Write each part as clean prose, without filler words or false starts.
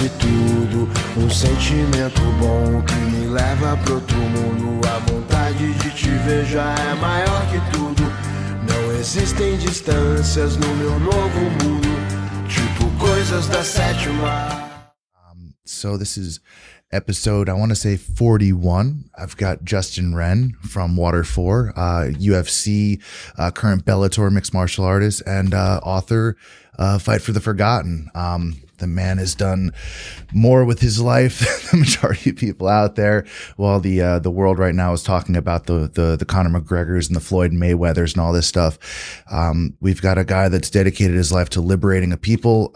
e tudo. Um sentimento bom que me leva pro outro mundo. A vontade de te ver já é maior que tudo. Não existem distâncias no meu novo mundo, tipo coisas da sétima. So this is episode, I want to say 41. I've got Justin Wren from Water 4, UFC, current Bellator mixed martial artist, and author, Fight for the Forgotten. The man has done more with his life than the majority of people out there. While the world right now is talking about the Conor McGregors and the Floyd Mayweathers and all this stuff. We've got a guy that's dedicated his life to liberating a people.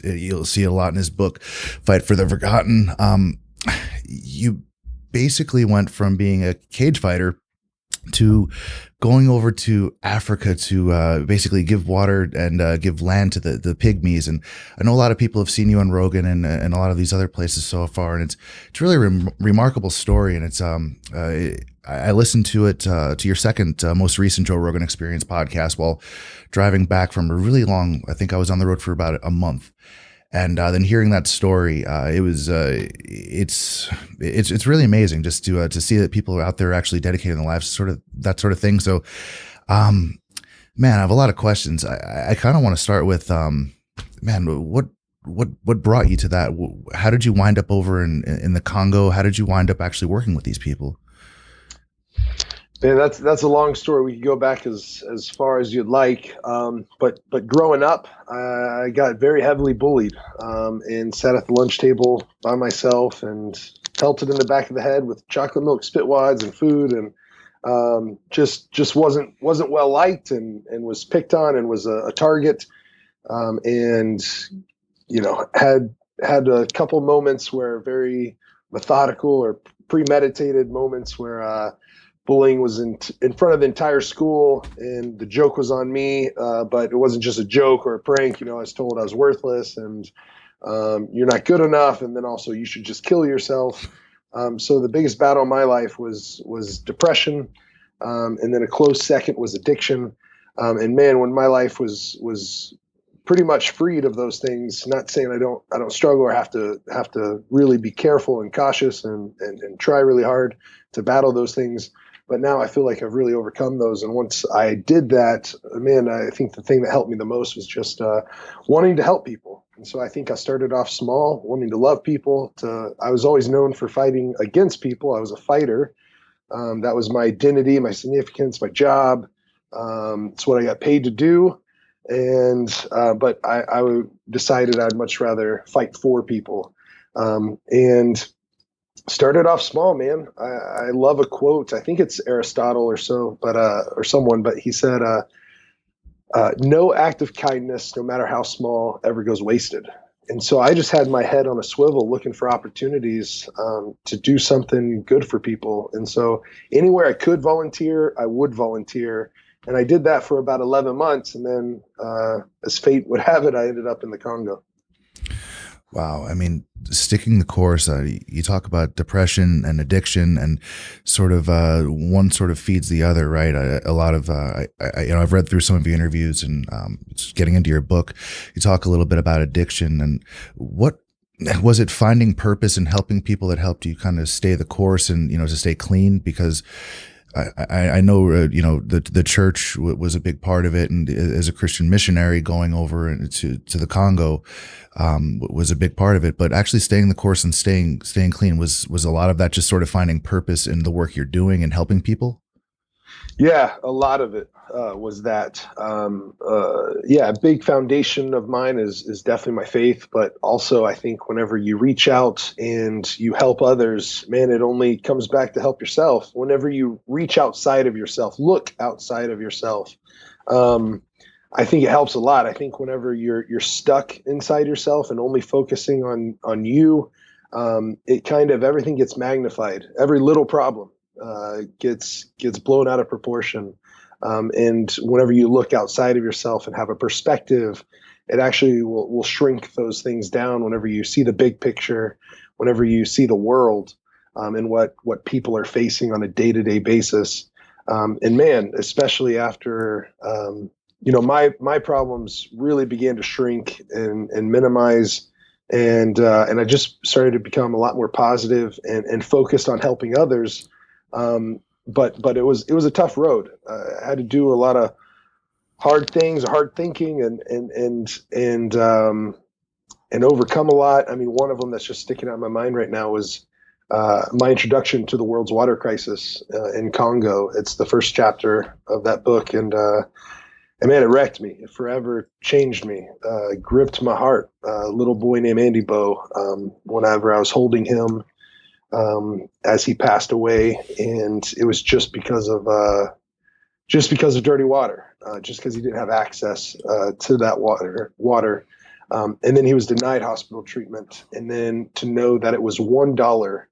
You'll see a lot in his book, Fight for the Forgotten. You basically went from being a cage fighter to going over to Africa to basically give water and give land to the pygmies. And I know a lot of people have seen you on Rogan and a lot of these other places so far, and it's really a remarkable story. And it's I listened to it to your second most recent Joe Rogan Experience podcast while driving back from a really long. I think I was on the road for about a month. And then hearing that story, it's really amazing just to see that people are out there actually dedicating their lives to that sort of thing. So, man, I have a lot of questions. I kind of want to start with, man, what brought you to that? How did you wind up over in the Congo? How did you wind up actually working with these people? Man, that's a long story. We could go back as far as you'd like. But growing up, I got very heavily bullied and sat at the lunch table by myself and pelted in the back of the head with chocolate milk spit wads and food, and just wasn't well liked and was picked on and was a target. And had a couple moments where very methodical or premeditated moments where bullying was in front of the entire school, and the joke was on me, but it wasn't just a joke or a prank. I was told I was worthless and you're not good enough, and then also you should just kill yourself. So the biggest battle in my life was depression, and then a close second was addiction. And man, when my life was pretty much freed of those things, not saying I don't struggle or have to really be careful and cautious and try really hard to battle those things. But now I feel like I've really overcome those. And once I did that, man, I think the thing that helped me the most was just wanting to help people. And so I think I started off small, wanting to love people. I was always known for fighting against people. I was a fighter. That was my identity, my significance, my job. It's what I got paid to do. And but I decided I'd much rather fight for people. And started off small, man. I love a quote. I think it's Aristotle or so, or someone, but he said, no act of kindness, no matter how small, ever goes wasted. And so I just had my head on a swivel looking for opportunities to do something good for people. And so anywhere I could volunteer, I would volunteer. And I did that for about 11 months. And then as fate would have it, I ended up in the Congo. Wow. I mean, sticking the course, you talk about depression and addiction, and sort of one sort of feeds the other, right? A lot of, I've read through some of your interviews and getting into your book, you talk a little bit about addiction. And what was it, finding purpose and helping people that helped you kind of stay the course and, to stay clean? Because I know, the church was a big part of it. And as a Christian missionary going over to the Congo was a big part of it. But actually staying the course and staying clean was a lot of that, just sort of finding purpose in the work you're doing and helping people. Yeah, a lot of it was that. A big foundation of mine is definitely my faith, but also I think whenever you reach out and you help others, man, it only comes back to help yourself. Whenever you reach outside of yourself, look outside of yourself, I think it helps a lot. I think whenever you're stuck inside yourself and only focusing on you, it kind of, everything gets magnified. Every little problem gets blown out of proportion. And whenever you look outside of yourself and have a perspective, it actually will shrink those things down. Whenever you see the big picture, whenever you see the world, and what people are facing on a day-to-day basis. And man, especially after, my problems really began to shrink and minimize and I just started to become a lot more positive and focused on helping others. But it was a tough road. I had to do a lot of hard things, hard thinking, and overcome a lot. I mean, one of them that's just sticking out in my mind right now was my introduction to the world's water crisis in Congo. It's the first chapter of that book, and man, it wrecked me. It forever changed me. Gripped my heart. A little boy named Andy Bo. Whenever I was holding him as he passed away, and it was just because of dirty water, just because he didn't have access to that water. And then he was denied hospital treatment. And then to know that it was $1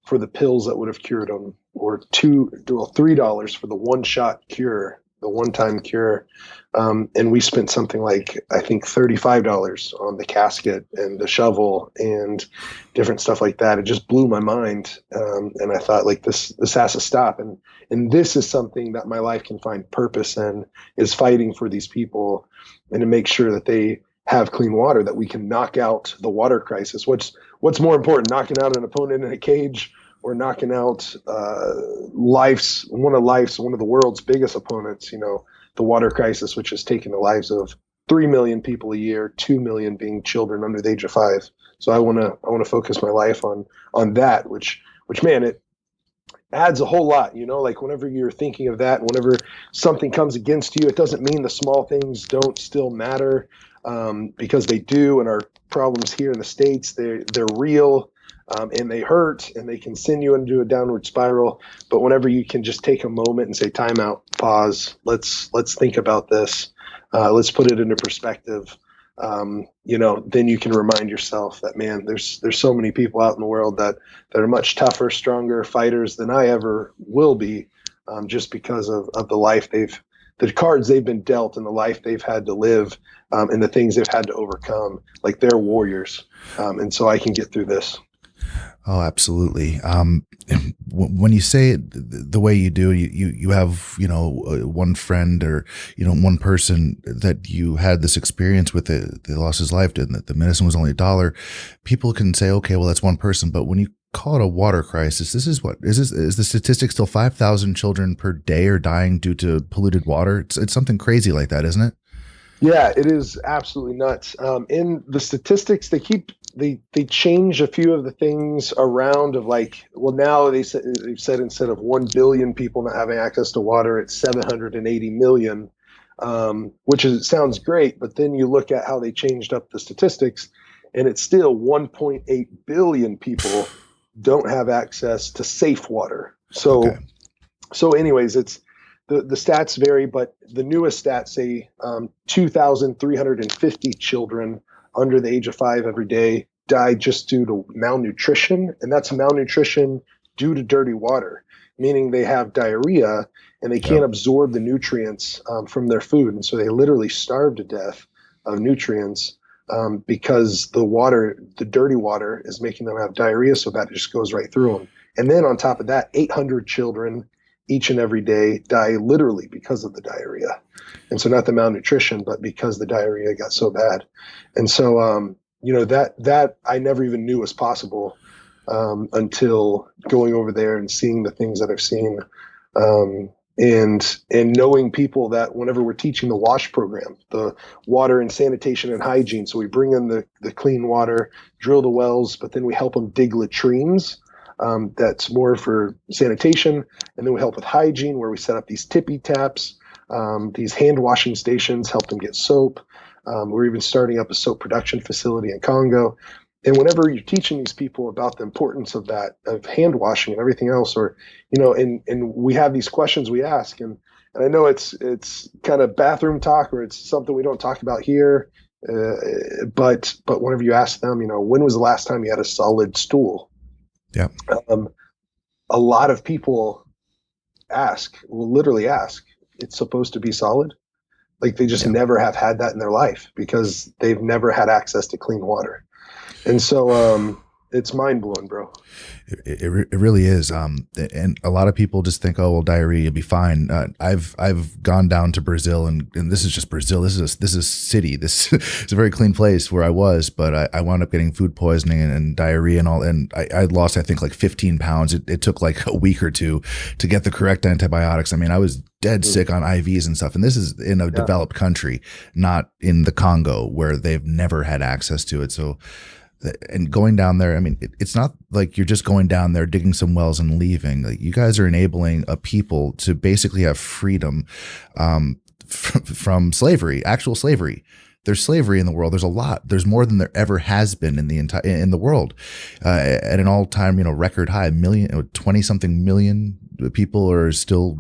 for the pills that would have cured him, or $3 for the one-shot cure, the one-time cure. And we spent something like, I think, $35 on the casket and the shovel and different stuff like that. It just blew my mind. And I thought, like, this has to stop. And this is something that my life can find purpose in, is fighting for these people and to make sure that they have clean water, that we can knock out the water crisis. What's more important, knocking out an opponent in a cage, or knocking out one of the world's biggest opponents, the water crisis, which has taken the lives of 3 million people a year, 2 million being children under the age of 5. So I want to focus my life on that, which man, it adds a whole lot, like whenever you're thinking of that, whenever something comes against you, it doesn't mean the small things don't still matter, because they do. And our problems here in the States, they're real. And they hurt, and they can send you into a downward spiral. But whenever you can just take a moment and say, time out, pause, let's think about this, let's put it into perspective, then you can remind yourself that, man, there's so many people out in the world that are much tougher, stronger fighters than I ever will be, just because of the life the cards they've been dealt, and the life they've had to live, and the things they've had to overcome. Like, they're warriors. And so I can get through this. Oh, absolutely. When you say it the way you do, you have, one friend, or, one person that you had this experience with, they lost his life, and the medicine was only $1. People can say, okay, well, that's one person. But when you call it a water crisis, is the statistic still 5,000 children per day are dying due to polluted water? It's something crazy like that, isn't it? Yeah, it is absolutely nuts. In the statistics, they change a few of the things around, of like, well, now they've said instead of 1 billion people not having access to water, it's 780 million, which sounds great. But then you look at how they changed up the statistics, and it's still 1.8 billion people don't have access to safe water. So, Okay. So anyways, it's, the stats vary, but the newest stats say 2,350 children under the age of 5 every day die just due to malnutrition. And that's malnutrition due to dirty water, meaning they have diarrhea and they can't absorb the nutrients from their food. And so they literally starve to death of nutrients, because the dirty water is making them have diarrhea, so that just goes right through them. And then on top of that, 800 children each and every day die literally because of the diarrhea. And so not the malnutrition, but because the diarrhea got so bad. And so, that I never even knew was possible, until going over there and seeing the things that I've seen, and knowing people that whenever we're teaching the WASH program, the water and sanitation and hygiene. So we bring in the clean water, drill the wells, but then we help them dig latrines. That's more for sanitation. And then we help with hygiene, where we set up these tippy taps, these hand washing stations, help them get soap. We're even starting up a soap production facility in Congo. And whenever you're teaching these people about the importance of that, of hand washing and everything else, or, and we have these questions we ask, and I know it's kind of bathroom talk, or it's something we don't talk about here. But whenever you ask them, when was the last time you had a solid stool? Yeah. A lot of people will literally ask, it's supposed to be solid. Like, they just never have had that in their life because they've never had access to clean water. And so, It's mind blowing, bro. It really is. And a lot of people just think, oh, well, diarrhea, you'll be fine. I've gone down to Brazil, and this is just Brazil. This is a city. This is a very clean place where I was, but I wound up getting food poisoning and diarrhea and all. And I lost, I think, like 15 pounds. It took like a week or two to get the correct antibiotics. I mean, I was dead sick on IVs and stuff. And this is in a developed country, not in the Congo where they've never had access to it. So, and going down there, I mean, it's not like you're just going down there, digging some wells and leaving. Like, you guys are enabling a people to basically have freedom from slavery, actual slavery. There's slavery in the world. There's a lot. There's more than there ever has been in the world, at an all-time, record high. 20-something million people are still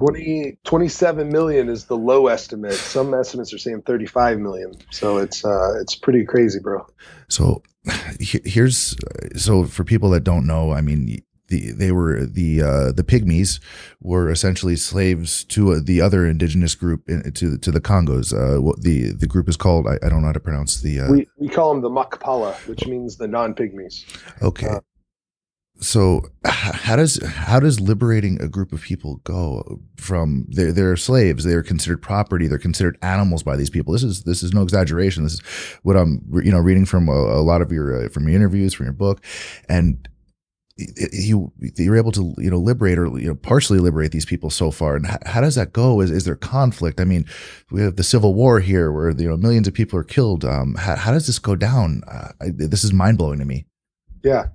27 million is the low estimate. Some estimates are saying 35 million. So it's pretty crazy, bro. So so for people that don't know, I mean, the Pygmies were essentially slaves to the other indigenous group to the Congos. The group is called, I don't know how to pronounce the. We call them the Makpala, which means the non-pygmies. Okay. So how does liberating a group of people go from they're slaves, they're considered property, they're considered animals by these people? This is no exaggeration. This is what I'm reading from a lot of your from your interviews, from your book, and you're able to liberate or partially liberate these people so far. And how does that go? Is there conflict? I mean, we have the Civil War here where millions of people are killed. How does this go down? This is mind blowing to me. Yeah.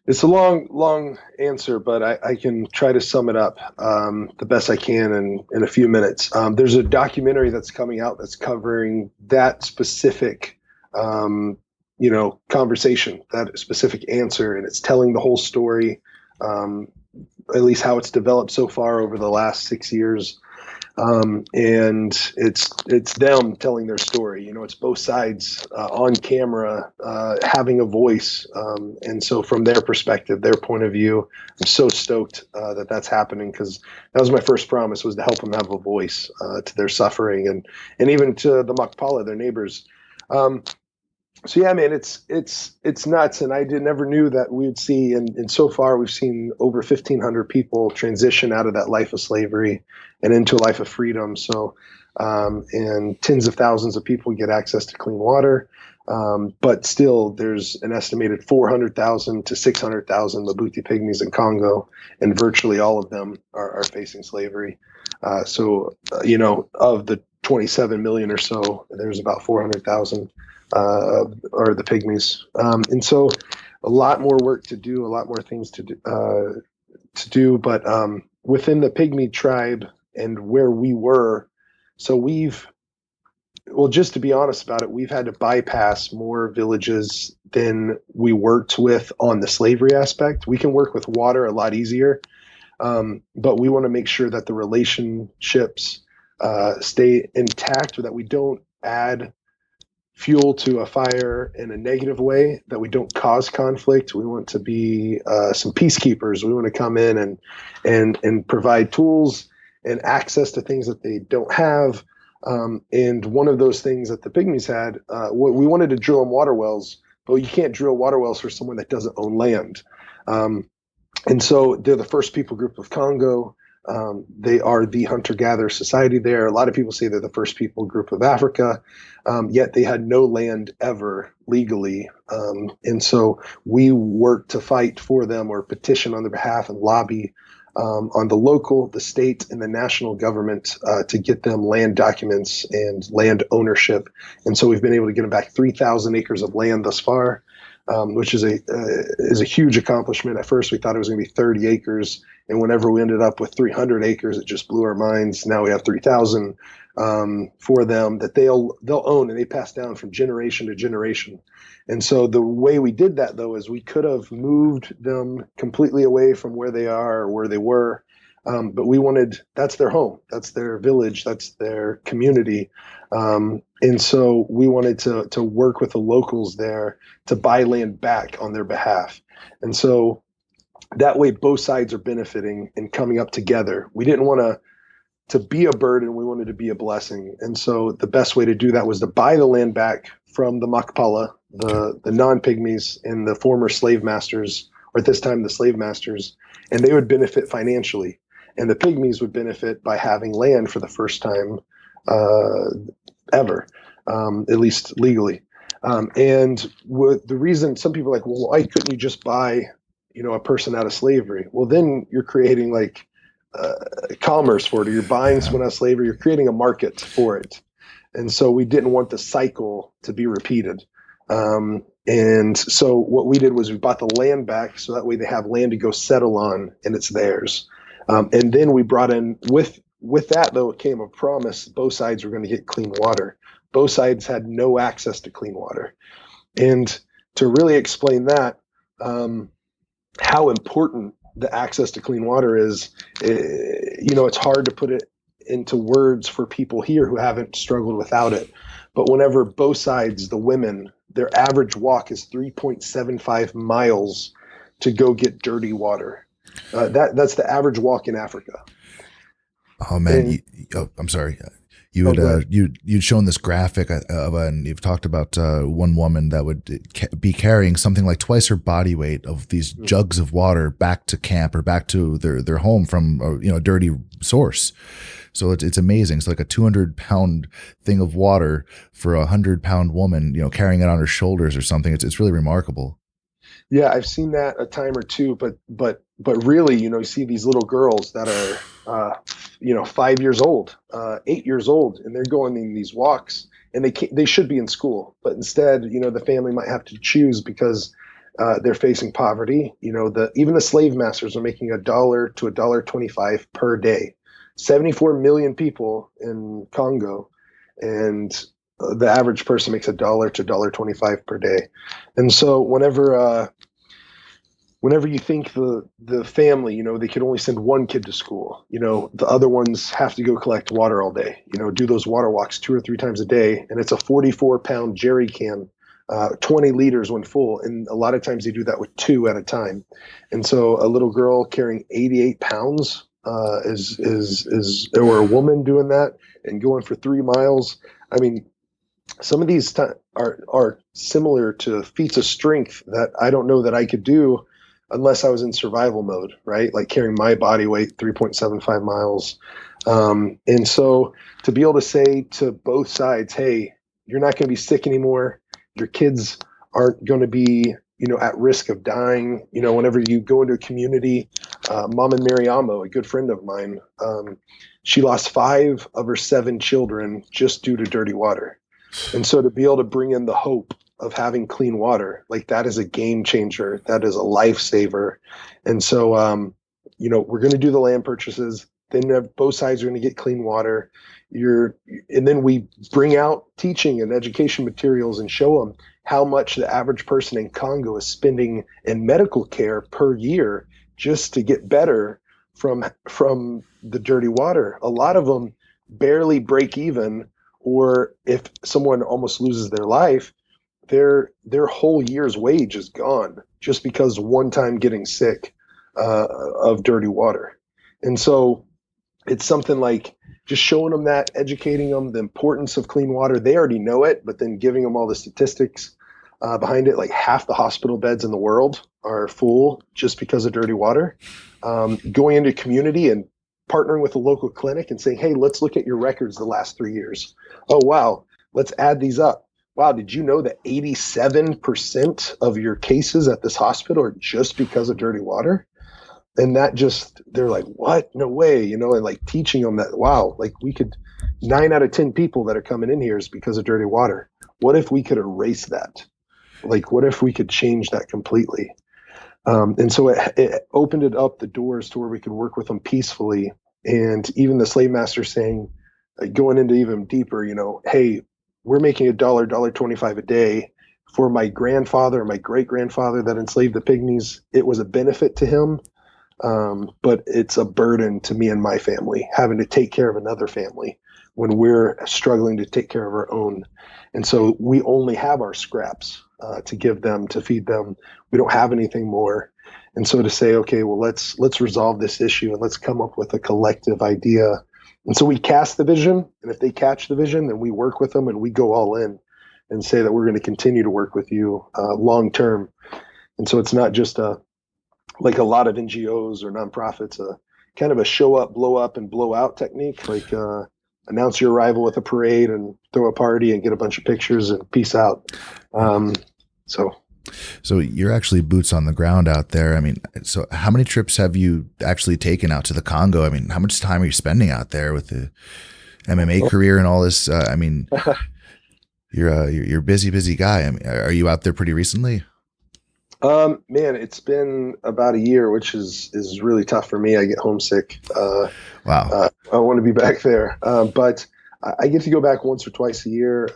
It's a long answer, but I can try to sum it up the best I can in a few minutes. There's a documentary that's coming out that's covering that specific, conversation, that specific answer, and it's telling the whole story, at least how it's developed so far over the last 6 years. And it's them telling their story. It's both sides on camera having a voice, and so from their perspective, their point of view, I'm so stoked that that's happening, because that was my first promise, was to help them have a voice to their suffering, and even to the Makpala, their neighbors. So yeah, man, it's nuts, and I never knew that we would see, and so far we've seen over 1,500 people transition out of that life of slavery and into a life of freedom. So, and tens of thousands of people get access to clean water, but still there's an estimated 400,000 to 600,000 Mabuti Pygmies in Congo, and virtually all of them are facing slavery. So, of the 27 million or so, there's about 400,000. Or the Pygmies, and so a lot more work to do, a lot more things to do. But within the Pygmy tribe and where we were, so just to be honest about it, we've had to bypass more villages than we worked with on the slavery aspect. We can work with water a lot easier, but we want to make sure that the relationships stay intact, or that we don't add fuel to a fire in a negative way, that we don't cause conflict. We want to be some peacekeepers. We want to come in and provide tools and access to things that they don't have. And one of those things that the Pygmies had, we wanted to drill them water wells, but you can't drill water wells for someone that doesn't own land. And so they're the first people group of Congo. They are the hunter-gatherer society there. A lot of people say they're the first people group of Africa, yet they had no land ever legally. And so we worked to fight for them, or petition on their behalf and lobby on the local, the state, and the national government to get them land documents and land ownership. And so we've been able to get them back 3,000 acres of land thus far, which is a huge accomplishment. At first, we thought it was going to be 30 acres. And whenever we ended up with 300 acres, it just blew our minds. Now we have 3,000 for them that they'll own, and they pass down from generation to generation. And so the way we did that, though, is we could have moved them completely away from where they are or where they were. But we wanted, that's their home, that's their village, that's their community. And so we wanted to work with the locals there to buy land back on their behalf. And so that way both sides are benefiting and coming up together. We didn't want to be a burden, we wanted to be a blessing. And so the best way to do that was to buy the land back from the Makpala, the non-pygmies and the former slave masters, or at this time the slave masters, and they would benefit financially, and the pygmies would benefit by having land for the first time ever, at least legally. And the reason some people are like, well, why couldn't you just buy, a person out of slavery? Well, then you're creating like commerce for it, or you're buying someone out of slavery, you're creating a market for it. And so we didn't want the cycle to be repeated. And so what we did was we bought the land back so that way they have land to go settle on and it's theirs. And then we brought in, with that though, it came a promise both sides were going to get clean water. Both sides had no access to clean water. And to really explain that, how important the access to clean water is, it's hard to put it into words for people here who haven't struggled without it. But whenever both sides, the women, their average walk is 3.75 miles to go get dirty water. That's the average walk in Africa. Oh man, I'm sorry. You had you'd shown this graphic and you've talked about one woman that would be carrying something like twice her body weight of these jugs of water back to camp or back to their home from a dirty source. So it's amazing. It's like a 200-pound thing of water for a 100-pound woman, carrying it on her shoulders or something. It's really remarkable. Yeah, I've seen that a time or two, but really, you see these little girls that are, 5 years old, 8 years old, and they're going in these walks, and they should be in school, but instead, the family might have to choose because they're facing poverty. Even the slave masters are making $1 to $1.25 per day. 74 million people in Congo, and the average person makes $1 to $1.25 per day. And so whenever you think the family, they could only send one kid to school, the other ones have to go collect water all day, do those water walks 2 or 3 times a day. And it's a 44-pound jerry can, 20 liters when full. And a lot of times they do that with 2 at a time. And so a little girl carrying 88 pounds or a woman doing that and going for 3 miles. I mean, some of these are similar to feats of strength that I don't know that I could do unless I was in survival mode, right? Like carrying my body weight 3.75 miles. And so to be able to say to both sides, hey, you're not going to be sick anymore. Your kids aren't going to be, at risk of dying. Whenever you go into a community, Mama Mariamo, a good friend of mine, she lost 5 of her 7 children just due to dirty water. And so to be able to bring in the hope of having clean water, like that is a game changer. That is a lifesaver. And so, we're going to do the land purchases. Then both sides are going to get clean water. And then we bring out teaching and education materials and show them how much the average person in Congo is spending in medical care per year just to get better from the dirty water. A lot of them barely break even, or if someone almost loses their life, their whole year's wage is gone just because one time getting sick of dirty water. And so it's something like just showing them that, educating them the importance of clean water. They already know it, but then giving them all the statistics behind it. Like half the hospital beds in the world are full just because of dirty water. Going into community and partnering with a local clinic and saying, hey, let's look at your records the last 3 years. Oh, wow. Let's add these up. Wow, did you know that 87% of your cases at this hospital are just because of dirty water? And that they're like, what? No way, and like teaching them that, wow, like 9 out of 10 people that are coming in here is because of dirty water. What if we could erase that? Like, what if we could change that completely? And so it opened it up the doors to where we could work with them peacefully. And even the slave master saying, going into even deeper, hey, we're making $1.25 a day. For my grandfather or my great grandfather that enslaved the pygmies, it was a benefit to him. But it's a burden to me and my family, having to take care of another family when we're struggling to take care of our own. And so we only have our scraps to give them, to feed them. We don't have anything more. And so to say, okay, well, let's resolve this issue and let's come up with a collective idea. And so we cast the vision, and if they catch the vision, then we work with them and we go all in. and say that we're going to continue to work with you long term. And so it's not just like a lot of NGOs or nonprofits, kind of a show up, blow up, and blow out technique, like announce your arrival with a parade and throw a party and get a bunch of pictures and peace out. So you're actually boots on the ground out there. I mean, so how many trips have you actually taken out to the Congo? I mean, how much time are you spending out there with the MMA career and all this? I mean, you're a busy guy. I mean, are you out there pretty recently? Man, it's been about a year, which is really tough for me. I get homesick. Wow. I want to be back there. But I get to go back once or twice a year.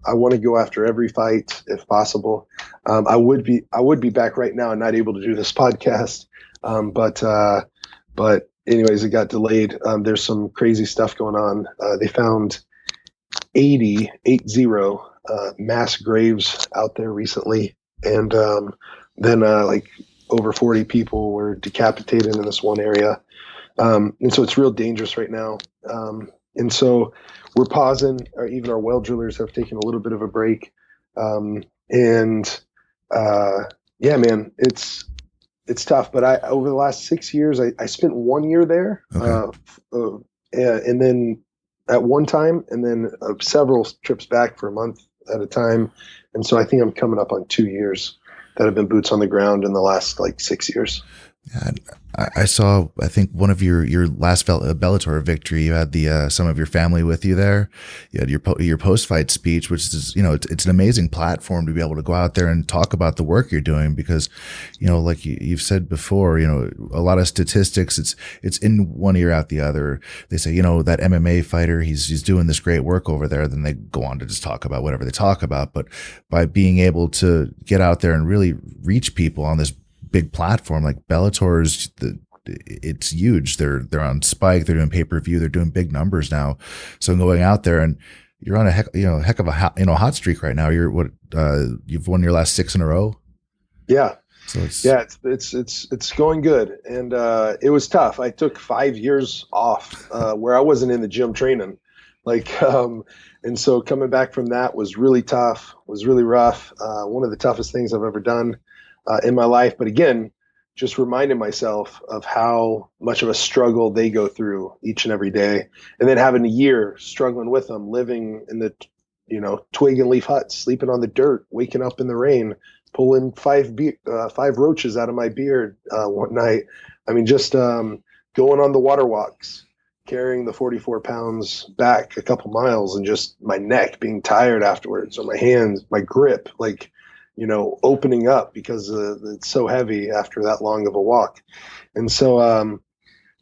I want to go after every fight if possible. I would be back right now and not able to do this podcast. But anyways, it got delayed. There's some crazy stuff going on. They found 80 mass graves out there recently. And, then like over 40 people were decapitated in this one area. And so it's real dangerous right now. And so we're pausing, or even our well drillers have taken a little bit of a break. Yeah, man, it's tough. But over the last 6 years, I spent 1 year there. Okay. And then at one time, and then several trips back for a month at a time. And so I think I'm coming up on 2 years that have been boots on the ground in the last like 6 years. Yeah, I saw, I think one of your last Bellator victory, you had some of your family with you there. You had your post-fight speech, which is, it's an amazing platform to be able to go out there and talk about the work you're doing because, like you've said before, a lot of statistics, it's in one ear out the other. They say, that MMA fighter, he's doing this great work over there. Then they go on to just talk about whatever they talk about. But by being able to get out there and really reach people on this big platform like Bellator's, it's huge. They're on Spike. They're doing pay-per-view. They're doing big numbers now. So going out there and you're on a heck of a hot streak right now. You've won your last 6 in a row. Yeah. So it's going good. And it was tough. I took 5 years off where I wasn't in the gym training. And so coming back from that was really tough, was really rough. One of the toughest things I've ever done in my life. But again, just reminding myself of how much of a struggle they go through each and every day. And then having a year struggling with them, living in the, twig and leaf huts, sleeping on the dirt, waking up in the rain, pulling 5 roaches out of my beard one night. I mean, just going on the water walks, carrying the 44 pounds back a couple miles and just my neck being tired afterwards, or my hands, my grip, opening up because it's so heavy after that long of a walk. And so,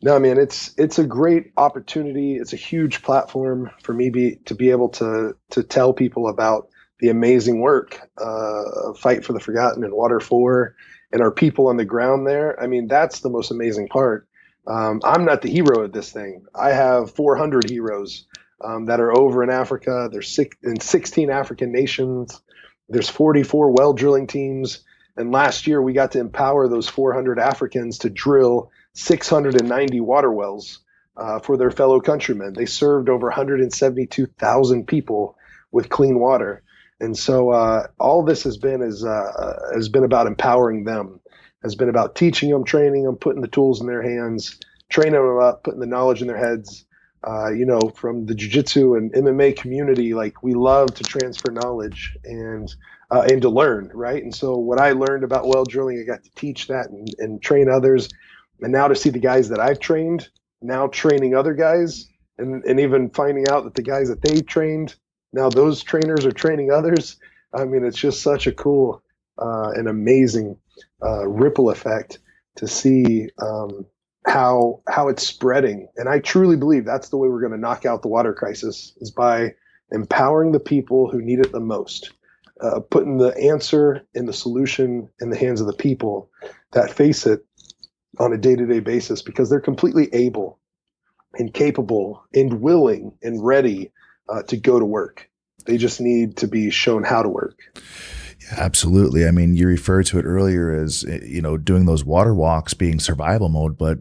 no, man, it's a great opportunity. It's a huge platform for me to be able to tell people about the amazing work, Fight for the Forgotten and Water 4 and our people on the ground there. I mean, that's the most amazing part. I'm not the hero of this thing. I have 400 heroes that are over in Africa. There's in 16 African nations. There's 44 well drilling teams. And last year we got to empower those 400 Africans to drill 690 water wells for their fellow countrymen. They served over 172,000 people with clean water. And so all this has been about empowering them, has been about teaching them, training them, putting the tools in their hands, training them up, putting the knowledge in their heads. From the jiu-jitsu and MMA community, like we love to transfer knowledge and to learn, right? And so what I learned about well drilling, I got to teach that and train others. And now to see the guys that I've trained now training other guys and even finding out that the guys that they trained, now those trainers are training others. I mean, it's just such a cool and amazing ripple effect to see how it's spreading. And I truly believe that's the way we're going to knock out the water crisis, is by empowering the people who need it the most, putting the answer and the solution in the hands of the people that face it on a day-to-day basis, because they're completely able and capable and willing and ready to go to work. They just need to be shown how to work. Absolutely. I mean, you referred to it earlier as, doing those water walks being survival mode, but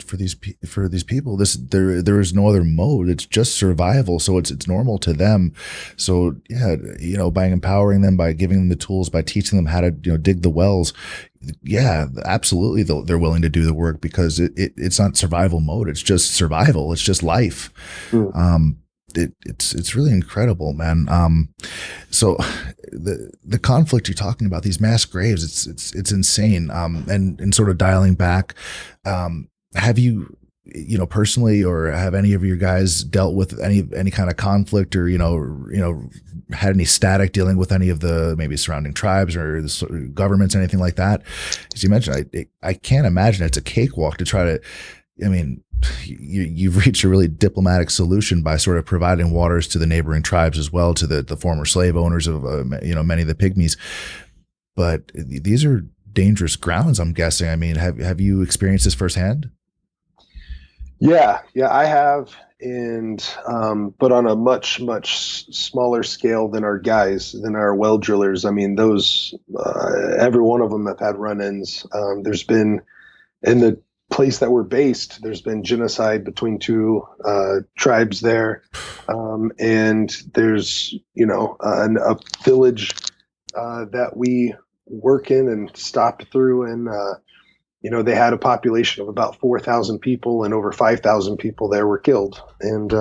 for these people, there is no other mode. It's just survival. So it's normal to them. So yeah, by empowering them, by giving them the tools, by teaching them how to, dig the wells. Yeah, absolutely. They're willing to do the work because it's not survival mode. It's just survival. It's just life. Mm. It's really incredible, man. So the conflict you're talking about, these mass graves, it's insane. And sort of dialing back, have you, personally, or have any of your guys dealt with any kind of conflict, or had any static dealing with any of the maybe surrounding tribes or the governments, anything like that? As you mentioned, I can't imagine it's a cakewalk to try to. I mean, you've reached a really diplomatic solution by sort of providing waters to the neighboring tribes as well, to the former slave owners of many of the pygmies. But these are dangerous grounds, I'm guessing. I mean, have you experienced this firsthand? Yeah, I have, and but on a much smaller scale than our guys, than our well drillers. I mean, those every one of them have had run-ins. There's been in the place that we're based, there's been genocide between two tribes there, and there's a village that we work in and stopped through, and they had a population of about 4,000 people, and over 5,000 people there were killed, and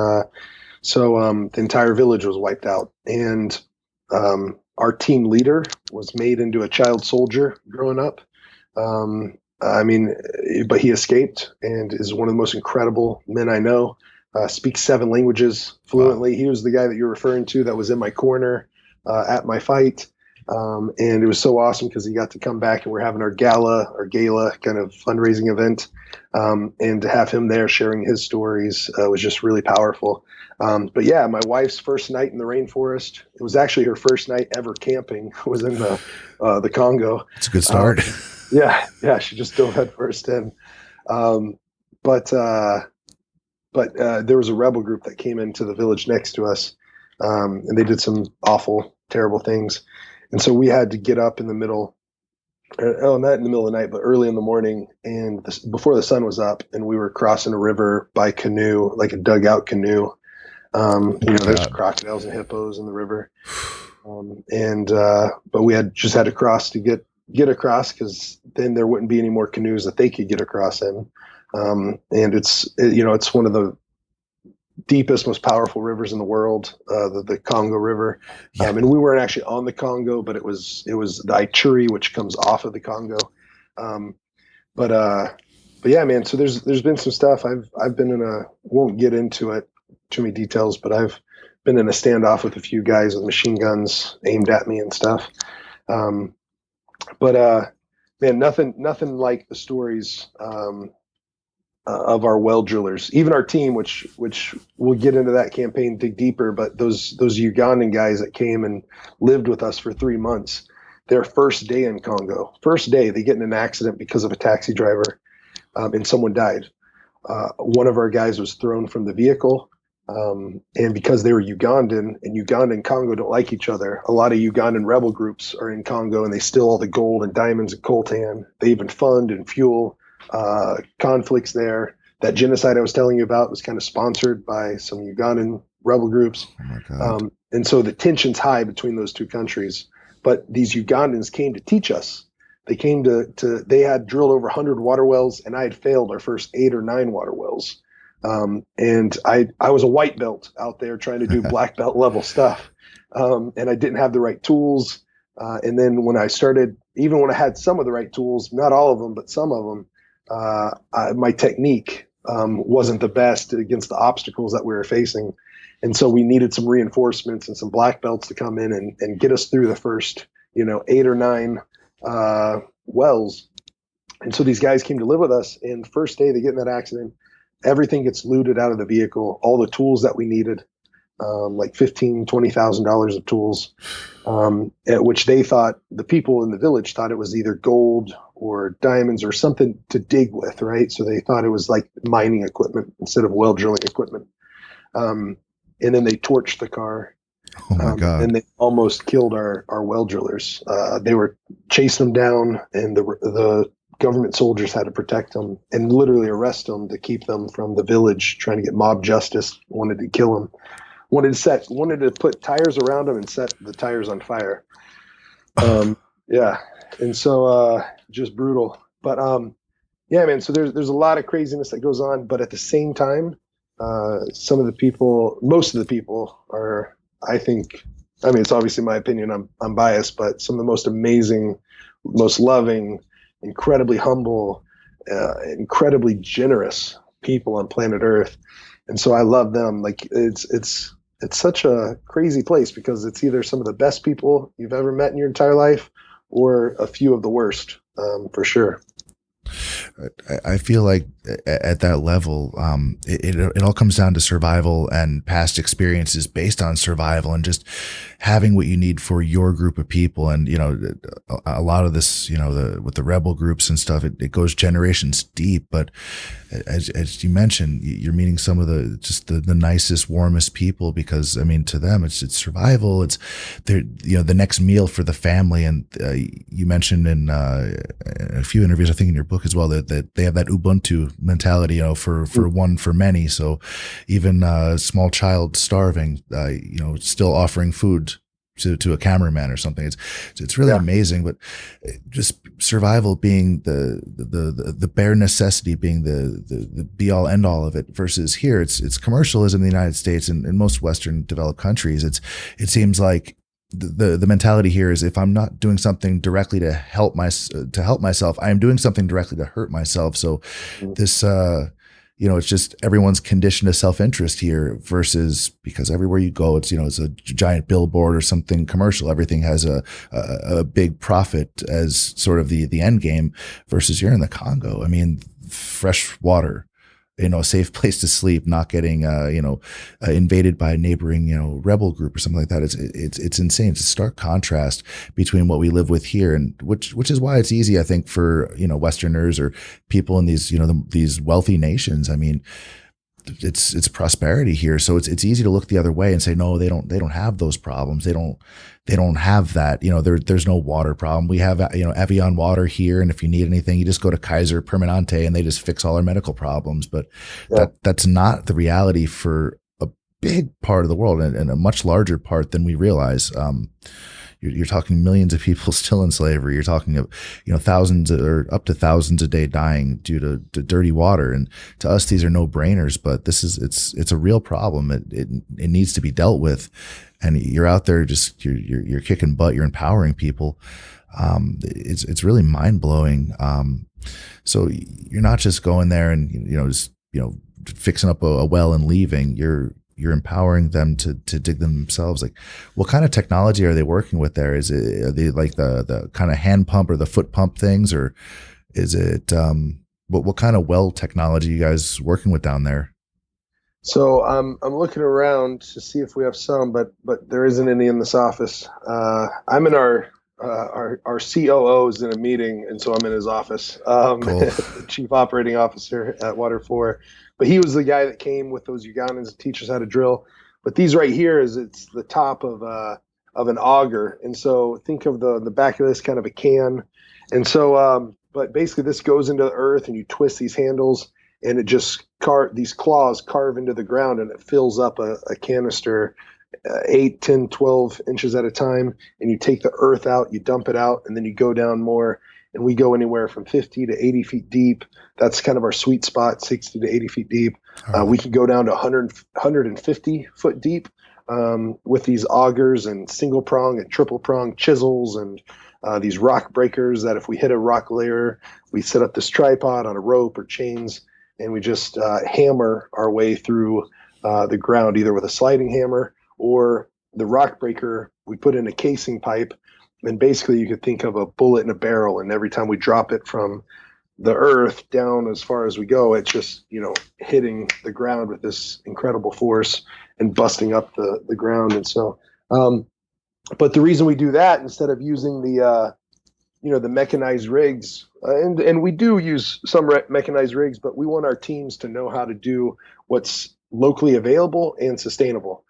so the entire village was wiped out, and our team leader was made into a child soldier growing up. But he escaped and is one of the most incredible men I know. Speaks 7 languages fluently. Wow. He was the guy that you're referring to that was in my corner at my fight. And it was so awesome because he got to come back, and we're having our gala kind of fundraising event. And to have him there sharing his stories was just really powerful. But yeah, my wife's first night in the rainforest, it was actually her first night ever camping, was in the Congo. It's a good start. Yeah, she just dove head first in. But there was a rebel group that came into the village next to us, and they did some awful, terrible things. And so we had to get up in the middle, not in the middle of the night, but early in the morning, and before the sun was up, and we were crossing a river by canoe, like a dugout canoe. There's crocodiles and hippos in the river. But we had to cross to get across, because then there wouldn't be any more canoes that they could get across in. And it's one of the deepest, most powerful rivers in the world, the Congo River. Yeah. And we weren't actually on the Congo, but it was the Ituri, which comes off of the Congo. But yeah, man. So there's been some stuff. I've been won't get into it too many details, but I've been in a standoff with a few guys with machine guns aimed at me and stuff. But man, nothing like the stories of our well drillers, even our team, which we'll get into that campaign, dig deeper. But those Ugandan guys that came and lived with us for 3 months, their first day in Congo, they get in an accident because of a taxi driver, and someone died. One of our guys was thrown from the vehicle. And because they were Ugandan, and Uganda and Congo don't like each other, a lot of Ugandan rebel groups are in Congo, and they steal all the gold and diamonds and coltan. They even fund and fuel conflicts there. That genocide I was telling you about was kind of sponsored by some Ugandan rebel groups. Oh my God. And so the tension's high between those two countries. But these Ugandans came to teach us. They came they had drilled over 100 water wells, and I had failed our first 8 or 9 water wells. And I was a white belt out there trying to do black belt level stuff. And I didn't have the right tools. And then when I started, even when I had some of the right tools, not all of them, but some of them, my technique wasn't the best against the obstacles that we were facing. And so we needed some reinforcements and some black belts to come in and get us through the first, 8 or 9 wells. And so these guys came to live with us, and first day they get in that accident, everything gets looted out of the vehicle, all the tools that we needed, like $15,000, $20,000 of tools, which they thought, the people in the village thought it was either gold or diamonds or something to dig with, right? So they thought it was like mining equipment instead of well drilling equipment. And then they torched the car. Oh my God. And they almost killed our well drillers. They were chasing them down, and the government soldiers had to protect them and literally arrest them to keep them from the village trying to get mob justice. Wanted to kill them. Wanted to put tires around them and set the tires on fire. Yeah, and so just brutal. But yeah, man. So there's a lot of craziness that goes on, but at the same time, most of the people are, I think, I mean, it's obviously my opinion. I'm biased, but some of the most amazing, most loving, incredibly humble, incredibly generous people on planet Earth, and so I love them. Like it's such a crazy place because it's either some of the best people you've ever met in your entire life, or a few of the worst, for sure. I feel like at that level, it all comes down to survival and past experiences based on survival and just having what you need for your group of people. And, you know, a lot of this, you know, with the rebel groups and stuff, it goes generations deep. But as you mentioned, you're meeting some of the nicest, warmest people because, I mean, to them, it's survival. It's the next meal for the family. And you mentioned in a few interviews, I think in your book as well, that they have that Ubuntu mentality, you know, for one for many. So even a small child starving, you know, still offering food to a cameraman or something. It's really amazing. But just survival being the bare necessity, being the be all end all of it, versus here it's commercialism in the United States and in most Western developed countries. It seems like the mentality here is if I'm not doing something directly to help myself, I am doing something directly to hurt myself. So this, you know, it's just everyone's conditioned to self-interest here versus because everywhere you go, it's, you know, it's a giant billboard or something commercial. Everything has a big profit as sort of the end game versus here in the Congo. I mean, fresh water, you know, a safe place to sleep, not getting, invaded by a neighboring, you know, rebel group or something like that. It's insane. It's a stark contrast between what we live with here, and which is why it's easy, I think, for, you know, Westerners or people in these, you know, these wealthy nations. I mean, it's prosperity here, so it's easy to look the other way and say, no, they don't have those problems. They don't have that. You know, there's no water problem. We have, you know, Evian water here, and if you need anything, you just go to Kaiser Permanente and they just fix all our medical problems. But that's not the reality for a big part of the world, and a much larger part than we realize. You're talking millions of people still in slavery. You're talking of, you know, thousands or up to thousands a day dying due to dirty water. And to us, these are no brainers, but it's a real problem. It needs to be dealt with. And you're out there just, you're kicking butt. You're empowering people. It's really mind blowing. So you're not just going there and, you know, just, you know, fixing up a well and leaving. You're empowering them to dig themselves. Like, what kind of technology are they working with there? Are they like the kind of hand pump or the foot pump things, or is it what kind of well technology are you guys working with down there? So I'm looking around to see if we have some, but there isn't any in this office. I'm in our COO's in a meeting, and so I'm in his office. Cool. Chief Operating Officer at Water 4. But he was the guy that came with those Ugandans to teach us how to drill. But these right here it's the top of an auger, and so think of the back of this kind of a can, and so but basically this goes into the earth, and you twist these handles, and it just these claws carve into the ground, and it fills up a canister 8, 10, 12 inches at a time, and you take the earth out, you dump it out, and then you go down more, and we go anywhere from 50 to 80 feet deep. That's kind of our sweet spot, 60 to 80 feet deep. We can go down to 150 foot deep with these augers and single prong and triple prong chisels and these rock breakers that if we hit a rock layer, we set up this tripod on a rope or chains, and we just hammer our way through the ground, either with a sliding hammer or the rock breaker. We put in a casing pipe, and basically you could think of a bullet in a barrel, and every time we drop it from the earth down as far as we go, it's just, you know, hitting the ground with this incredible force and busting up the ground. And so but the reason we do that instead of using the mechanized rigs, and we do use some mechanized rigs, but we want our teams to know how to do what's locally available and sustainable.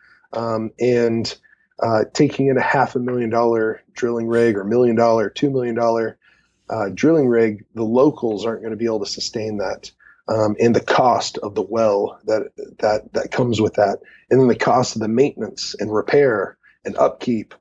taking in a $500,000 drilling rig or $1 million, $2 million drilling rig, the locals aren't going to be able to sustain that. And the cost of the well that comes with that, and then the cost of the maintenance and repair and upkeep,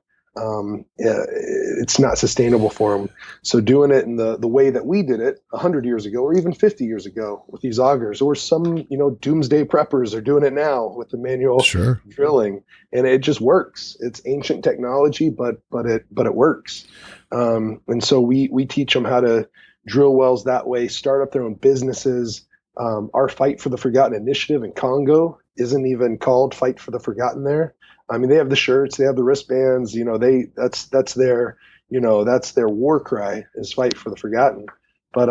it's not sustainable for them. So doing it in the way that we did it 100 years ago, or even 50 years ago with these augers, or some doomsday preppers are doing it now with the manual drilling, and it just works. It's ancient technology, but it works. And so we teach them how to drill wells that way, start up their own businesses. Our Fight for the Forgotten initiative in Congo isn't even called Fight for the Forgotten there. I mean, they have the shirts, they have the wristbands, that's their war cry is Fight for the Forgotten. But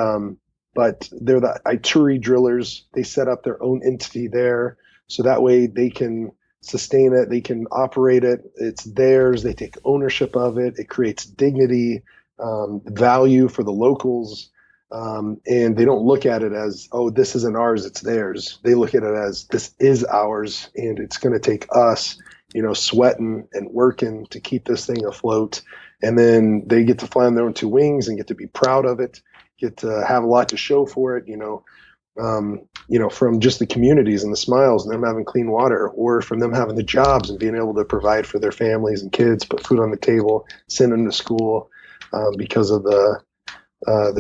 they're the Ituri drillers. They set up their own entity there. So that way they can sustain it. They can operate it. It's theirs. They take ownership of it. It creates dignity, value for the locals. And they don't look at it as, oh, this isn't ours, it's theirs. They look at it as, this is ours, and it's going to take us, sweating and working to keep this thing afloat. And then they get to fly on their own two wings and get to be proud of it, get to have a lot to show for it, from just the communities and the smiles and them having clean water, or from them having the jobs and being able to provide for their families and kids, put food on the table, send them to school, because of the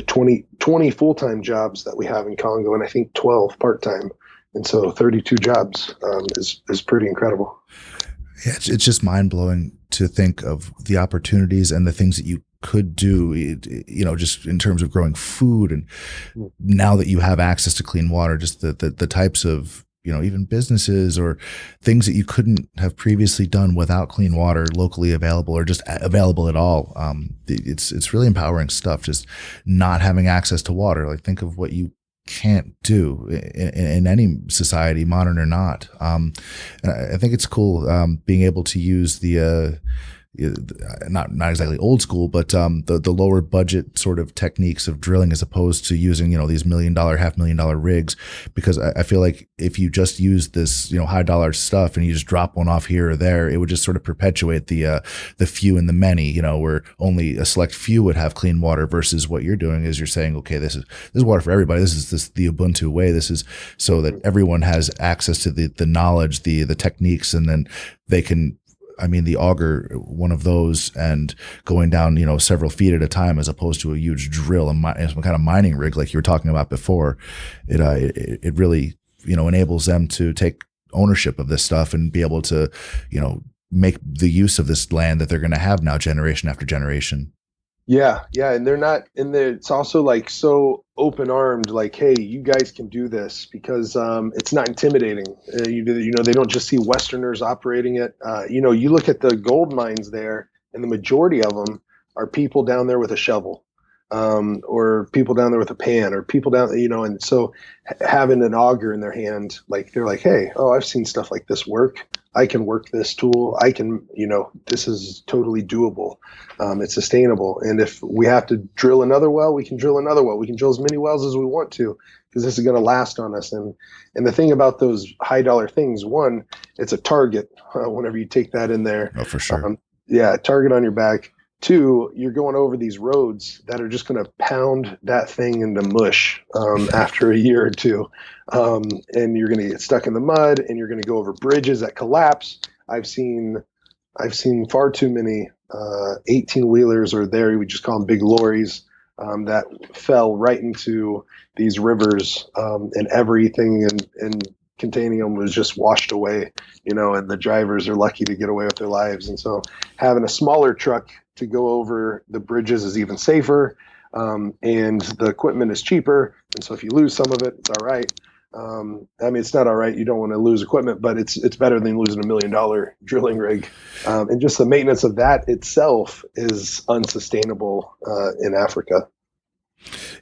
20 full-time jobs that we have in Congo, and I think 12 part-time. And so 32 jobs is pretty incredible. Yeah, it's just mind-blowing to think of the opportunities and the things that you could do, just in terms of growing food. And now that you have access to clean water, just the types of, even businesses or things that you couldn't have previously done without clean water locally available or just available at all. It's really empowering stuff, just not having access to water. Like, think of what you can't do in any society, modern or not. And I think it's cool being able to use the not exactly old school, but the lower budget sort of techniques of drilling, as opposed to using these $1 million, $500,000 rigs, because I feel like if you just use this high dollar stuff and you just drop one off here or there, it would just sort of perpetuate the few and the many, where only a select few would have clean water, versus what you're doing is you're saying, okay, this is water for everybody. This is the Ubuntu way. This is so that everyone has access to the knowledge, the techniques, and then they can, the auger, one of those, and going down, several feet at a time, as opposed to a huge drill and some kind of mining rig like you were talking about before. It really, enables them to take ownership of this stuff and be able to, make the use of this land that they're going to have now, generation after generation. Yeah. And they're not in there. It's also like so open armed, like, hey, you guys can do this, because it's not intimidating. They don't just see Westerners operating it. You look at the gold mines there, and the majority of them are people down there with a shovel, or people down there with a pan, or people down, and so having an auger in their hand, like, they're like, hey, oh, I've seen stuff like this work. I can work this tool. I can, this is totally doable. It's sustainable. And if we have to drill another well, we can drill another well. We can drill as many wells as we want to, because this is going to last on us. And the thing about those high dollar things, one, it's a target whenever you take that in there. Oh, for sure. Target on your back. Two, you're going over these roads that are just going to pound that thing into mush after a year or two. And you're going to get stuck in the mud, and you're going to go over bridges that collapse. I've seen far too many 18-wheelers, or there we just call them big lorries, that fell right into these rivers, and everything and containing them was just washed away, and the drivers are lucky to get away with their lives. And so having a smaller truck to go over the bridges is even safer, and the equipment is cheaper. And so if you lose some of it, it's all right. It's not all right. You don't want to lose equipment, but it's better than losing $1 million drilling rig. And just the maintenance of that itself is unsustainable in Africa.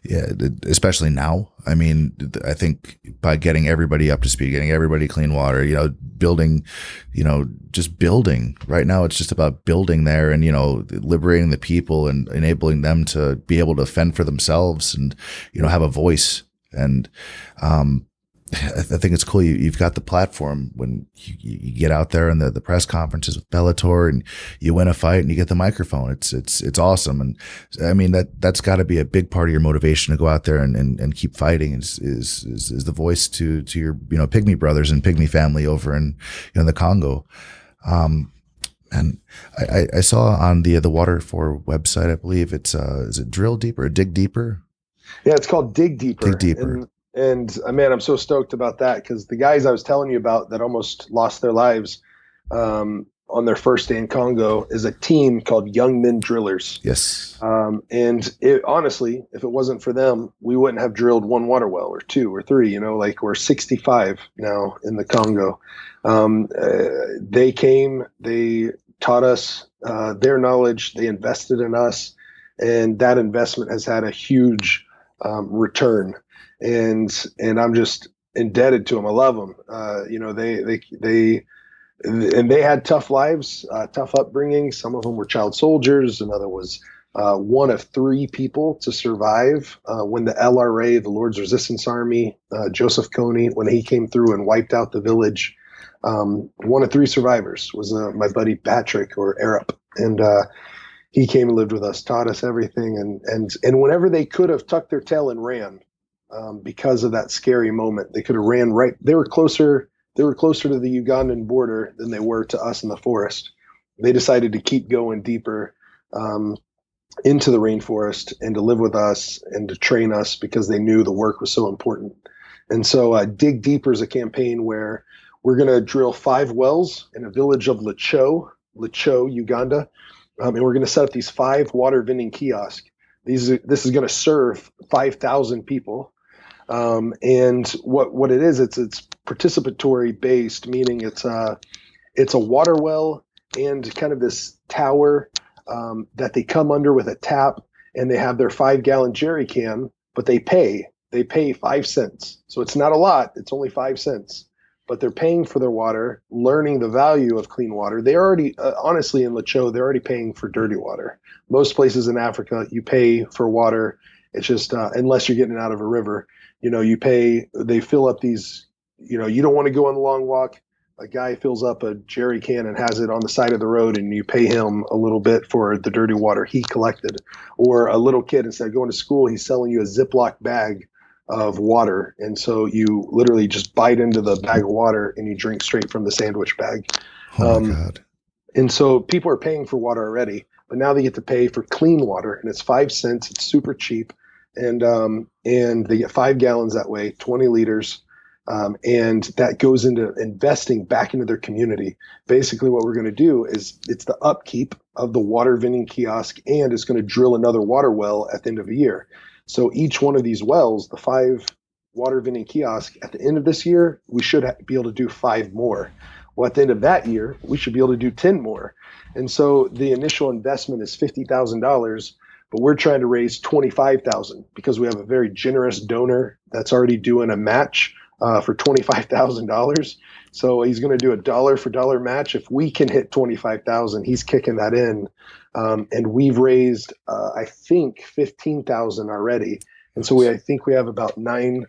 Yeah, especially now. I think by getting everybody up to speed, getting everybody clean water, building, just building. Right now, it's just about building there and, liberating the people and enabling them to be able to fend for themselves and, have a voice. And I think it's cool. You've got the platform when you get out there in the press conferences with Bellator and you win a fight and you get the microphone. It's awesome. And I mean, that's got to be a big part of your motivation to go out there and keep fighting is the voice to your, Pygmy brothers and Pygmy family over in the Congo. And I saw on the Water 4 website, I believe it's, is it Drill Deeper or Dig Deeper? Yeah, it's called Dig Deeper. Dig Deeper. And man, I'm so stoked about that because the guys I was telling you about that almost lost their lives on their first day in Congo is a team called Young Men Drillers. Yes. And honestly, if it wasn't for them, we wouldn't have drilled one water well or two or three, like we're 65 now in the Congo. They came, they taught us their knowledge, they invested in us, and that investment has had a huge return. And I'm just indebted to them. I love them. They had tough lives, tough upbringing. Some of them were child soldiers. Another was one of three people to survive when the LRA, the Lord's Resistance Army, Joseph Kony, when he came through and wiped out the village. One of three survivors was my buddy Patrick, or Arap, and he came and lived with us, taught us everything. And whenever they could have tucked their tail and ran, because of that scary moment, they could have ran right. They were closer to the Ugandan border than they were to us in the forest. They decided to keep going deeper into the rainforest and to live with us and to train us because they knew the work was so important. And so Dig Deeper is a campaign where we're going to drill 5 wells in a village of Licho, Uganda. And we're going to set up these 5 water vending kiosks. This is going to serve 5,000 people. And what it is, it's participatory based, meaning it's a water well and kind of this tower that they come under with a tap, and they have their 5-gallon jerry can, but they pay 5 cents. So it's not a lot. It's only 5 cents, but they're paying for their water, learning the value of clean water. They already, honestly, in Licho, they're already paying for dirty water. Most places in Africa, you pay for water. It's just, unless you're getting it out of a river, you pay, they fill up these, you don't want to go on the long walk. A guy fills up a jerry can and has it on the side of the road, and you pay him a little bit for the dirty water he collected. Or a little kid, instead of going to school, he's selling you a Ziploc bag of water. And so you literally just bite into the bag of water and you drink straight from the sandwich bag. Oh my God. And so people are paying for water already, but now they get to pay for clean water, and it's 5 cents. It's super cheap. And they get 5 gallons that way, 20 liters. And that goes into investing back into their community. Basically what we're going to do is it's the upkeep of the water vending kiosk, and it's going to drill another water well at the end of the year. So each one of these wells, the 5 water vending kiosks, at the end of this year, we should be able to do 5 more. Well, at the end of that year, we should be able to do 10 more. And so the initial investment is $50,000, but we're trying to raise $25,000 because we have a very generous donor that's already doing a match for $25,000. So he's going to do a dollar for dollar match. If we can hit 25,000, he's kicking that in. And we've raised, I think, 15,000 already. And so I think we have about a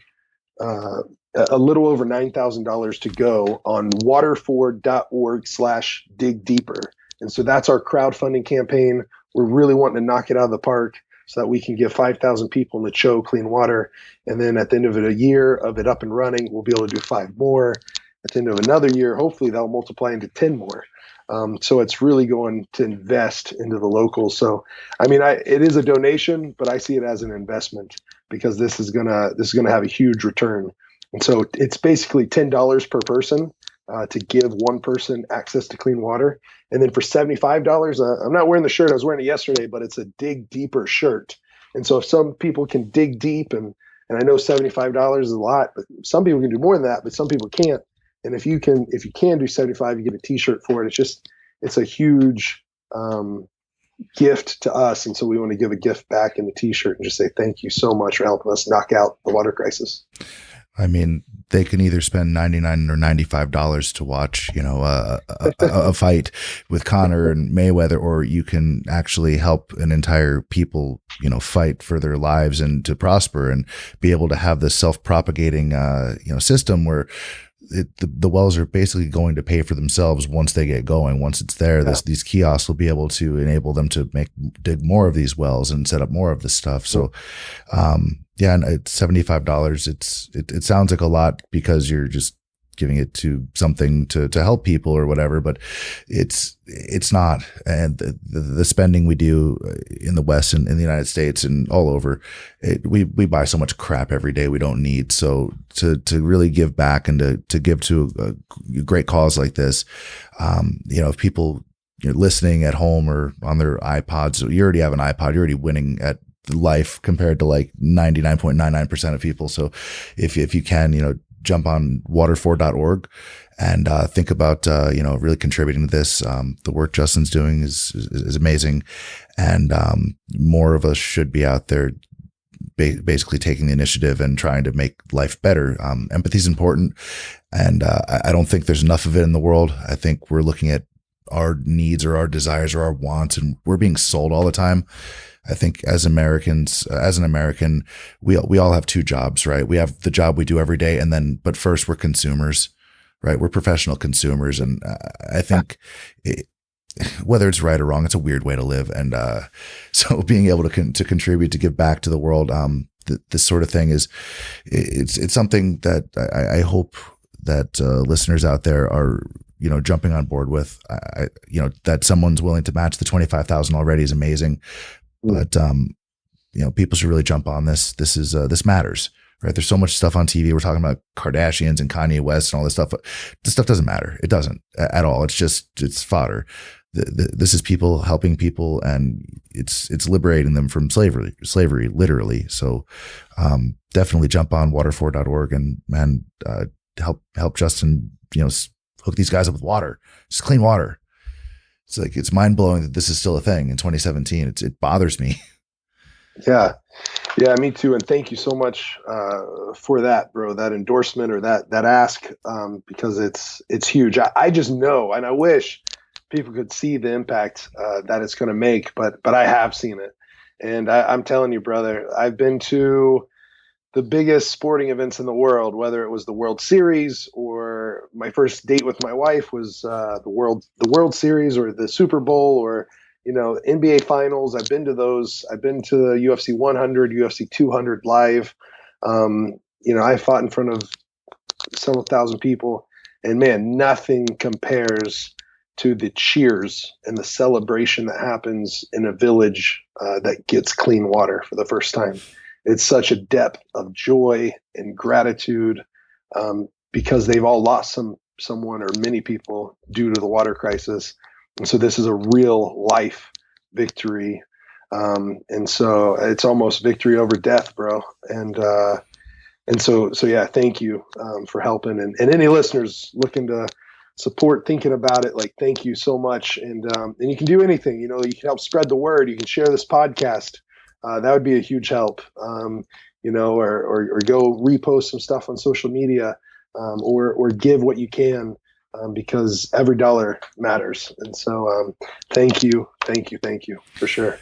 little over $9,000 to go on water4.org/dig deeper. And so that's our crowdfunding campaign. We're really wanting to knock it out of the park so that we can give 5,000 people in the Cho clean water. And then at the end of a year of it up and running, we'll be able to do 5 more. At the end of another year, hopefully that'll multiply into 10 more. So it's really going to invest into the locals. So, I mean, it is a donation, but I see it as an investment because this is gonna have a huge return. And so it's basically $10 per person to give one person access to clean water. And then for $75, I'm not wearing the shirt, I was wearing it yesterday, but it's a Dig Deeper shirt. And so if some people can dig deep, and I know $75 is a lot, but some people can do more than that, but some people can't. And if you can do 75, you get a t-shirt for it. It's a huge gift to us. And so we want to give a gift back in the t-shirt and just say, thank you so much for helping us knock out the water crisis. I mean, they can either spend $99 or $95 to watch, a fight with Conor and Mayweather, or you can actually help an entire people, fight for their lives and to prosper and be able to have this self-propagating, system where the wells are basically going to pay for themselves once they get going. Once it's there, these kiosks will be able to enable them to dig more of these wells and set up more of this stuff. So, and it's $75. It sounds like a lot because you're just giving it to something to help people or whatever, but it's not. And the spending we do in the West and in the United States and all over, we buy so much crap every day we don't need. So to really give back and to give to a great cause like this, if people you're listening at home or on their iPods, so you already have an iPod, you're already winning at life compared to like 99.99% of people. So if you can, jump on water4.org and think about really contributing to this. The work Justin's doing is amazing, and more of us should be out there basically taking the initiative and trying to make life better. Empathy is important, and I don't think there's enough of it in the world. I think we're looking at our needs or our desires or our wants, and we're being sold all the time. I think as Americans, as an American, we all have two jobs, right? We have the job we do every day, but first we're consumers, right? We're professional consumers, and I think whether it's right or wrong, it's a weird way to live. And so being able to contribute, to give back to the world, this sort of thing it's something that I hope that listeners out there are jumping on board with. That someone's willing to match the 25,000 already is amazing. But, people should really jump on this. This matters, right? There's so much stuff on TV. We're talking about Kardashians and Kanye West and all this stuff. This stuff doesn't matter. It doesn't at all. It's fodder. This is people helping people, and it's liberating them from slavery, literally. So, definitely jump on water4.org and help Justin, hook these guys up with water, just clean water. It's mind blowing that this is still a thing in 2017. It bothers me. Yeah, me too. And thank you so much for that, bro. That endorsement or that ask, because it's huge. I just know, and I wish people could see the impact that it's going to make. But I have seen it, and I'm telling you, brother, I've been to the biggest sporting events in the world, whether it was the World Series or my first date with my wife was the World Series or the Super Bowl or, NBA finals. I've been to those. I've been to the UFC 100, UFC 200 live. I fought in front of several thousand people, and man, nothing compares to the cheers and the celebration that happens in a village that gets clean water for the first time. It's such a depth of joy and gratitude because they've all lost someone or many people due to the water crisis. And so this is a real life victory. And so it's almost victory over death, bro. And so yeah, thank you for helping. And any listeners looking to support, thinking about it, thank you so much. And you can do anything, you can help spread the word. You can share this podcast. That would be a huge help, or go repost some stuff on social media, or give what you can, because every dollar matters. And so, thank you for sure.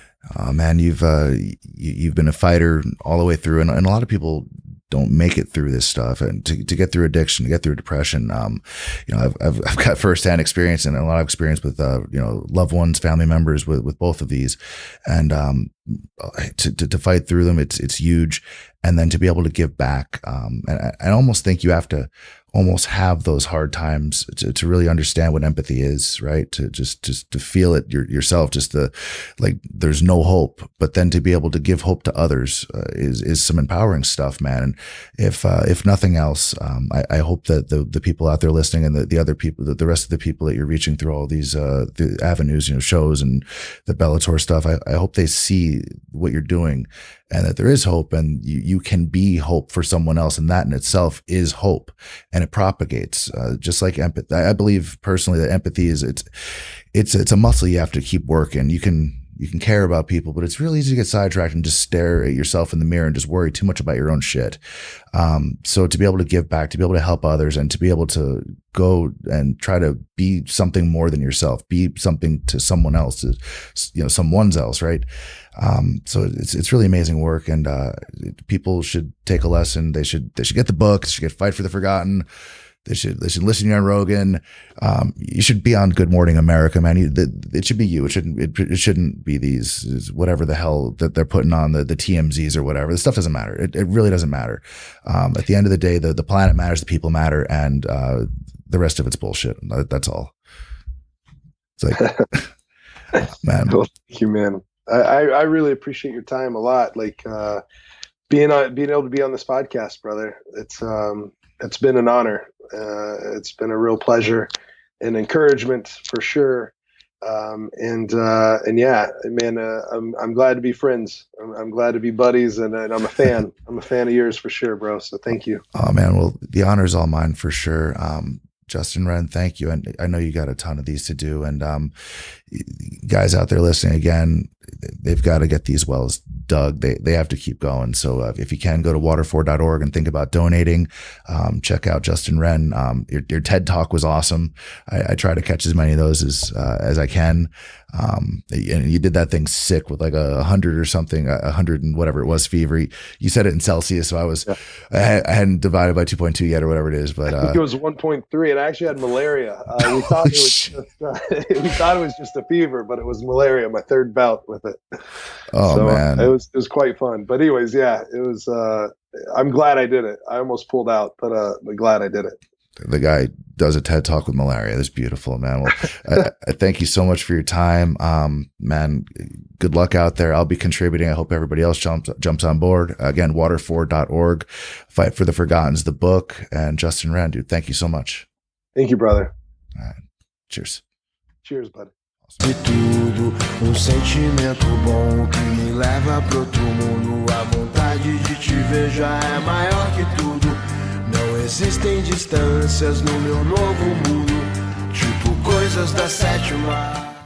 Man, you've been a fighter all the way through, and a lot of people don't make it through this stuff, and to get through addiction, to get through depression. I've got firsthand experience and a lot of experience with, loved ones, family members with both of these, and, to fight through them, it's huge. And then to be able to give back. And I almost think you have to almost have those hard times to really understand what empathy is, right? To just to feel it yourself, there's no hope, but then to be able to give hope to others is some empowering stuff, man. And if nothing else, I hope that the people out there listening and the other people, the rest of the people that you're reaching through all these the avenues, shows and the Bellator stuff, I hope they see what you're doing, and that there is hope, and you can be hope for someone else, and that in itself is hope, and it propagates just like empathy. I believe personally that empathy is it's a muscle you have to keep working. You can you can care about people, but it's really easy to get sidetracked and just stare at yourself in the mirror and just worry too much about your own shit. So to be able to give back, to be able to help others, and to be able to go and try to be something more than yourself, be something to someone else, someone's else, right? So it's really amazing work, and people should take a lesson. They should get the book. They should get Fight for the Forgotten. They should listen to you on Rogan. You should be on Good Morning America, man. It should be you. It shouldn't be these whatever the hell that they're putting on the TMZs or whatever. The stuff doesn't matter. It really doesn't matter. At the end of the day, the planet matters, the people matter, and the rest of it's bullshit. That's all. It's like, man. Well, thank you, man. I really appreciate your time a lot. Like being able to be on this podcast, brother. It's been an honor. It's been a real pleasure and encouragement for sure. And yeah, man, I'm glad to be friends. I'm glad to be buddies, and I'm a fan. I'm a fan of yours for sure, bro. So thank you. Oh man, well, the honor is all mine for sure. Justin Wren, thank you. And I know you got a ton of these to do. And guys out there listening, again, they've got to get these wells dug. They have to keep going. So if you can, go to water4.org and think about donating. Check out Justin Wren. Your TED Talk was awesome. I try to catch as many of those as I can. And you did that thing sick with like 100 or something, 100 and whatever it was fever. You said it in Celsius, so I hadn't divided by 2.2 yet or whatever it is, but I think it was 1.3, and I actually had malaria. We thought it was just a fever, but it was malaria. My third bout with it. Oh so man, it was quite fun. But anyways, yeah, it was. I'm glad I did it. I almost pulled out, but I'm glad I did it. The guy does a TED Talk with malaria. That's beautiful, man. Well, I thank you so much for your time. Man, good luck out there. I'll be contributing. I hope everybody else jumps on board. Again, water4.org. Fight for the Forgotten's the book. And Justin Wren, dude, thank you so much. Thank you, brother. All right. Cheers. Cheers, buddy. De tudo, sentimento bom que me leva pro outro mundo. A vontade de te ver já é maior que tudo. Não existem distâncias no meu novo mundo, tipo coisas da sétima.